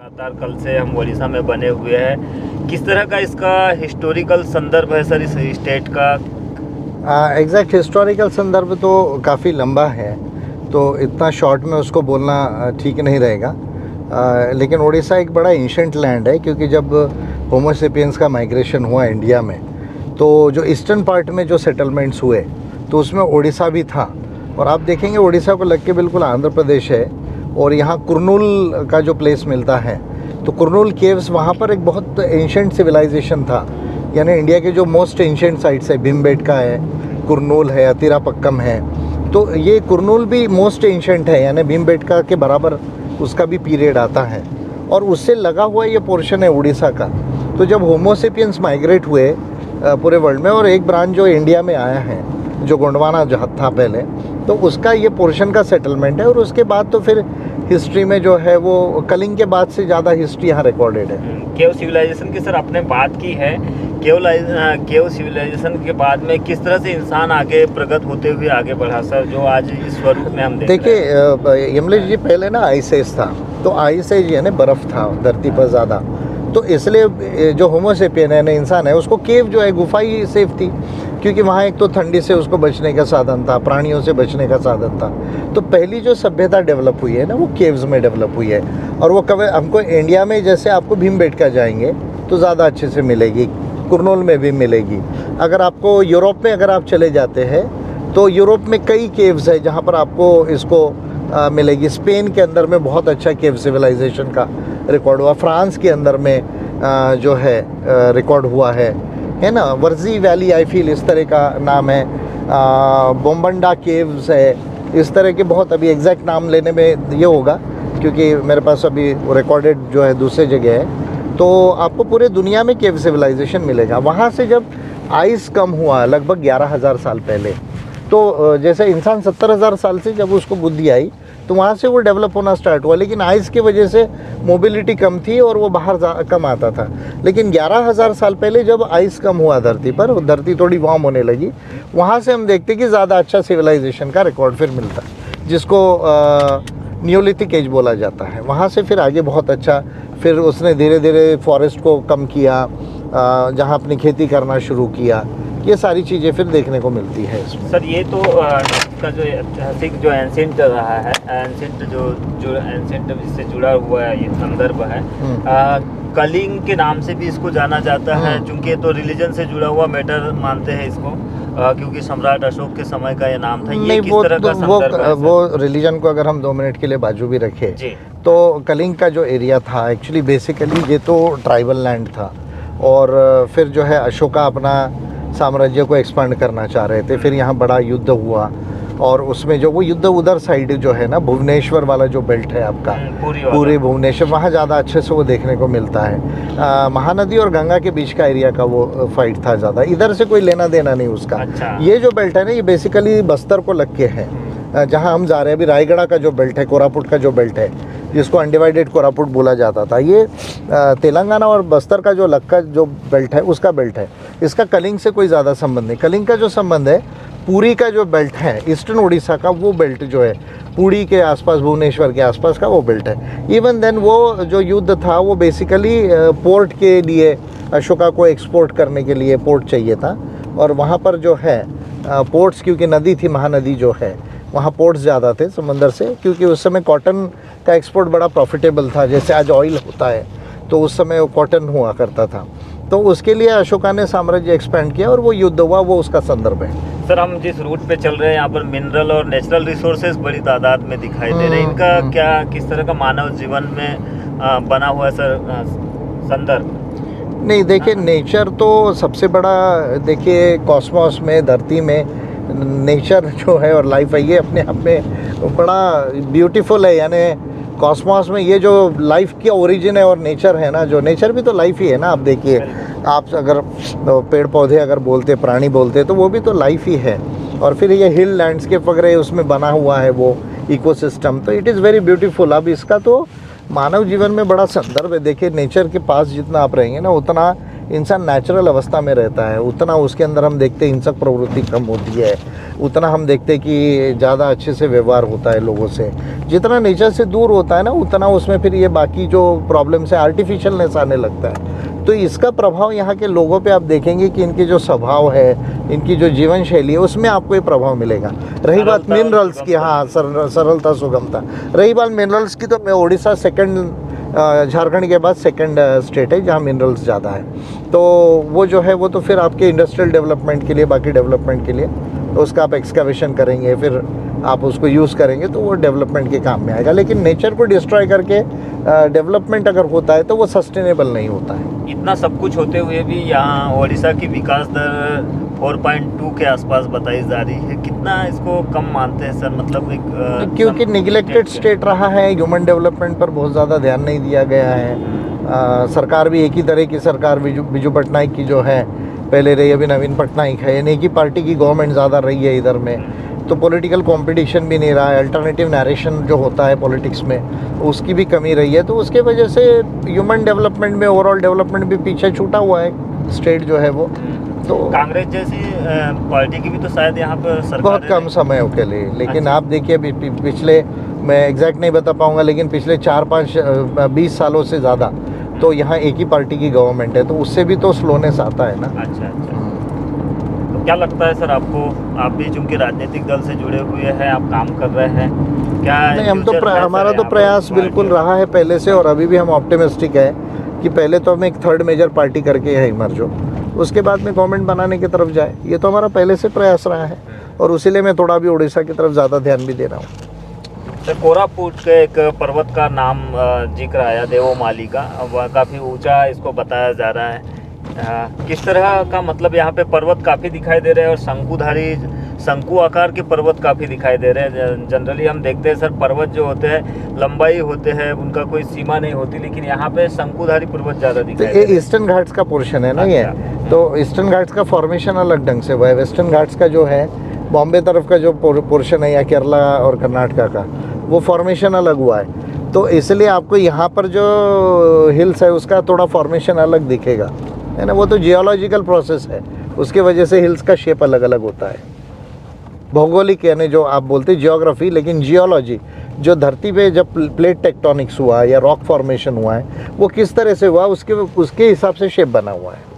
लगातार कल से हम उड़ीसा में बने हुए हैं। किस तरह का इसका हिस्टोरिकल संदर्भ है सर इस स्टेट का? एग्जैक्ट हिस्टोरिकल संदर्भ तो काफ़ी लंबा है, तो इतना शॉर्ट में उसको बोलना ठीक नहीं रहेगा। लेकिन उड़ीसा एक बड़ा एंशंट लैंड है, क्योंकि जब होमो सेपियंस का माइग्रेशन हुआ इंडिया में, तो जो ईस्टर्न पार्ट में जो सेटलमेंट्स हुए तो उसमें उड़ीसा भी था। और आप देखेंगे उड़ीसा को लग के बिल्कुल आंध्र प्रदेश है, और यहाँ कुरनूल का जो प्लेस मिलता है, तो कुरनूल केव्स वहाँ पर एक बहुत एंशंट सिविलाइजेशन था। यानी इंडिया के जो मोस्ट एंशंट साइट्स है, भीमबेटका है, कुरनूल है, अतिरापक्कम है, तो ये कुरनूल भी मोस्ट एंशंट है, यानी भीमबेटका के बराबर उसका भी पीरियड आता है। और उससे लगा हुआ ये पोर्शन है उड़ीसा का। तो जब होमो सेपियंस माइग्रेट हुए पूरे वर्ल्ड में, और एक ब्रांच जो इंडिया में आया है जो गोंडवाना था पहले, तो उसका ये पोर्शन का सेटलमेंट है। और उसके बाद तो फिर हिस्ट्री में जो है वो कलिंग के बाद से ज़्यादा हिस्ट्री यहाँ रिकॉर्डेड है। केव सिविलाइजेशन की सर आपने बात की है, केव सिविलाइजेशन के बाद में किस तरह से इंसान आगे प्रगत होते हुए आगे बढ़ा सर, जो आज इस स्वरूप में हम देख रहे हैं? देखिए यमलेश जी, पहले ना आइस एज था, तो आइस एज यानी बर्फ़ था धरती पर ज़्यादा, तो इसलिए जो होमो सेपियन है ना इंसान है, उसको केव जो है गुफा ही सेफ थी, क्योंकि वहाँ एक तो ठंडी से उसको बचने का साधन था, प्राणियों से बचने का साधन था। तो पहली जो सभ्यता डेवलप हुई है ना, वो केव्स में डेवलप हुई है। और वो कभी हमको इंडिया में जैसे आपको भीमबेटका जाएंगे तो ज़्यादा अच्छे से मिलेगी, कुरनूल में भी मिलेगी। अगर आपको यूरोप में अगर आप चले जाते हैं तो यूरोप में कई केव्स है जहाँ पर आपको इसको मिलेगी। स्पेन के अंदर में बहुत अच्छा केव सिविलाइजेशन का रिकॉर्ड हुआ, फ्रांस के अंदर में जो है रिकॉर्ड हुआ है ना। वर्जी वैली आई फील इस तरह का नाम है, बोम्बंडा केव्स है, इस तरह के बहुत, अभी एग्जैक्ट नाम लेने में ये होगा क्योंकि मेरे पास अभी रिकॉर्डेड जो है दूसरे जगह है। तो आपको पूरे दुनिया में केव सिविलाइजेशन मिलेगा। वहाँ से जब आइस कम हुआ लगभग 11,000 साल पहले, तो जैसे इंसान 70,000 साल से जब उसको बुद्धि आई तो वहाँ से वो डेवलप होना स्टार्ट हुआ। लेकिन आइस की वजह से मोबिलिटी कम थी और वो बाहर कम आता था। लेकिन 11,000 साल पहले जब आइस कम हुआ धरती पर, और धरती थोड़ी वार्म होने लगी, वहाँ से हम देखते कि ज़्यादा अच्छा सिविलाइजेशन का रिकॉर्ड फिर मिलता है, जिसको न्यूलिथिक एज बोला जाता है। वहाँ से फिर आगे बहुत अच्छा, फिर उसने धीरे धीरे फॉरेस्ट को कम किया, जहाँ अपनी खेती करना शुरू किया। ये सारी चीज़ें फिर देखने को मिलती है इसमें। सर ये तो इसका जो ऐतिहासिक जो एंसेंट रहा है, एंसेंट जो एंसेंट इससे जुड़ा हुआ है ये संदर्भ है, कलिंग के नाम से भी इसको जाना जाता है, चूँकि तो रिलीजन से जुड़ा हुआ मैटर मानते हैं इसको, क्योंकि सम्राट अशोक के समय का ये नाम था। ये किस तरह का संदर्भ है? वो रिलीजन को अगर हम 2 मिनट के लिए बाजू भी रखें तो कलिंग का जो एरिया था एक्चुअली बेसिकली ये तो ट्राइबल लैंड था। और फिर जो है अशोका अपना साम्राज्य को एक्सपांड करना चाह रहे थे। फिर यहाँ बड़ा युद्ध हुआ, और उसमें जो वो युद्ध उधर साइड जो है ना, भुवनेश्वर वाला जो बेल्ट है आपका, पूरी भुवनेश्वर, वहाँ ज़्यादा अच्छे से वो देखने को मिलता है। महानदी और गंगा के बीच का एरिया का वो फाइट था ज़्यादा, इधर से कोई लेना देना नहीं उसका। अच्छा। ये जो बेल्ट है ना, ये बेसिकली बस्तर को लग के है, जहाँ हम जा रहे हैं अभी। रायगढ़ का जो बेल्ट है, कोरापुट का जो बेल्ट है, जिसको अनडिवाइडेड कोरापुट बोला जाता था, ये तेलंगाना और बस्तर का जो लग का जो बेल्ट है उसका बेल्ट है। इसका कलिंग से कोई ज़्यादा संबंध नहीं। कलिंग का जो संबंध है पुरी का जो बेल्ट है, ईस्टर्न उड़ीसा का वो बेल्ट जो है, पुरी के आसपास, भुवनेश्वर के आसपास का वो बेल्ट है। इवन देन वो जो युद्ध था वो बेसिकली पोर्ट के लिए, अशोका को एक्सपोर्ट करने के लिए पोर्ट चाहिए था। और वहाँ पर जो है पोर्ट्स, क्योंकि नदी थी, महानदी जो है, वहाँ पोर्ट्स ज़्यादा थे समंदर से, क्योंकि उस समय कॉटन का एक्सपोर्ट बड़ा प्रॉफिटेबल था। जैसे आज ऑयल होता है, तो उस समय वो कॉटन हुआ करता था। तो उसके लिए अशोका ने साम्राज्य एक्सपेंड किया और वो युद्ध हुआ, वो उसका संदर्भ है। सर हम जिस रूट पे चल रहे हैं यहाँ पर मिनरल और नेचुरल रिसोर्सेज बड़ी तादाद में दिखाई दे रहे हैं। इनका क्या, किस तरह का मानव जीवन में बना हुआ है सर संदर्भ? नहीं, देखिए नेचर तो सबसे बड़ा, देखिए कॉस्मॉस में, धरती में नेचर जो है और लाइफ है, ये अपने आप में बड़ा ब्यूटीफुल है। यानी कॉस्मॉस में ये जो लाइफ की ओरिजिन है और नेचर है ना, जो नेचर भी तो लाइफ ही है ना। आप देखिए, आप अगर पेड़ पौधे अगर बोलते, प्राणी बोलते, तो वो भी तो लाइफ ही है। और फिर ये हिल लैंडस्केप वगैरह उसमें बना हुआ है वो इकोसिस्टम, तो इट इज़ वेरी ब्यूटीफुल। अब इसका तो मानव जीवन में बड़ा संदर्भ है। देखिए नेचर के पास जितना आप रहेंगे ना, उतना इंसान नेचुरल अवस्था में रहता है उतना उसके अंदर हम देखते हैं हिंसक प्रवृत्ति कम होती है, उतना हम देखते हैं कि ज़्यादा अच्छे से व्यवहार होता है लोगों से। जितना नेचर से दूर होता है ना उतना उसमें फिर ये बाकी जो प्रॉब्लम्स है आर्टिफिशियलनेस आने लगता है। तो इसका प्रभाव यहाँ के लोगों पे आप देखेंगे कि इनके जो स्वभाव है, इनकी जो जीवन शैली है, उसमें आपको ये प्रभाव मिलेगा। रही बात मिनरल्स की, हाँ सरलता सुगमता, रही बात मिनरल्स की, तो मैं उड़ीसा सेकंड झारखंड के बाद सेकंड स्टेट है जहाँ मिनरल्स ज़्यादा है। तो वो जो है वो तो फिर आपके इंडस्ट्रियल डेवलपमेंट के लिए, बाकी डेवलपमेंट के लिए, तो उसका आप एक्सकवेशन करेंगे, फिर आप उसको यूज़ करेंगे तो वो डेवलपमेंट के काम में आएगा। लेकिन नेचर को डिस्ट्रॉय करके डेवलपमेंट अगर होता है तो वो सस्टेनेबल नहीं होता है। इतना सब कुछ होते हुए भी यहाँ ओडिशा की विकास दर 4.2 के आसपास बताई जा रही है। कितना इसको कम मानते हैं सर? मतलब एक क्योंकि निगलेक्टेड स्टेट रहा है, ह्यूमन डेवलपमेंट पर बहुत ज़्यादा ध्यान नहीं दिया गया है। सरकार भी एक ही तरह की सरकार बिजू पटनायक की जो है पहले रही, अभी नवीन पटनायक है, यानी एक ही पार्टी की गवर्नमेंट ज़्यादा रही है इधर में। तो पॉलिटिकल कंपटीशन भी नहीं रहा है, अल्टरनेटिव नरेशन जो होता है पॉलिटिक्स में उसकी भी कमी रही है। तो उसके वजह से ह्यूमन डेवलपमेंट में, ओवरऑल डेवलपमेंट भी पीछे छूटा हुआ है स्टेट जो है वो। तो कांग्रेस जैसी पार्टी की भी तो शायद यहाँ पर सरकार बहुत कम समयों के लिए, लेकिन आप देखिए पिछले, मैं एग्जैक्ट नहीं बता पाऊँगा, लेकिन पिछले 4-5-20 सालों से ज़्यादा तो यहाँ एक ही पार्टी की गवर्नमेंट है, तो उससे भी तो स्लोनेस आता है ना। अच्छा। तो क्या लगता है सर आपको? आप भी चूंकि राजनीतिक दल से जुड़े हुए हैं, आप काम कर रहे हैं, क्या नहीं, हम तो हमारा तो प्रयास बिल्कुल रहा है पहले से, और अभी भी हम ऑप्टिमिस्टिक है कि पहले तो हम एक थर्ड मेजर पार्टी करके है इमर्ज हो, उसके बाद में गवर्नमेंट बनाने की तरफ जाए। ये तो हमारा पहले से प्रयास रहा है, और उसीलिए मैं थोड़ा भी उड़ीसा की तरफ ज़्यादा ध्यान भी दे रहा हूँ। सर, कोरापुट के एक पर्वत का नाम जिक्र आया, देवोमाली का, वह काफ़ी ऊंचा इसको बताया जा रहा है। किस तरह का, मतलब यहाँ पे पर्वत काफ़ी दिखाई दे रहे हैं, और शंकु आकार के पर्वत काफ़ी दिखाई दे रहे हैं। जनरली हम देखते हैं सर, पर्वत जो होते हैं लंबाई होते हैं, उनका कोई सीमा नहीं होती, लेकिन यहाँ पे शंकुधारी पर्वत ज़्यादा दिखाई दे रहे हैं। ये ईस्टर्न घाट्स का पोर्शन है ना ये, तो ईस्टर्न घाट्स का फॉर्मेशन अलग ढंग से हुआ है। वेस्टर्न घाट्स का जो है, बॉम्बे तरफ का जो पोर्शन है, या केरला और कर्नाटका का, वो फॉर्मेशन अलग हुआ है। तो इसलिए आपको यहाँ पर जो हिल्स है उसका थोड़ा फॉर्मेशन अलग दिखेगा, है ना। वो तो जियोलॉजिकल प्रोसेस है, उसके वजह से हिल्स का शेप अलग अलग होता है। भौगोलिक यानी जो आप बोलते हैं जियोग्राफी, लेकिन जियोलॉजी जो धरती पे जब प्लेट टेक्टोनिक्स हुआ या रॉक फॉर्मेशन हुआ है वो किस तरह से हुआ, उसके हिसाब से शेप बना हुआ है।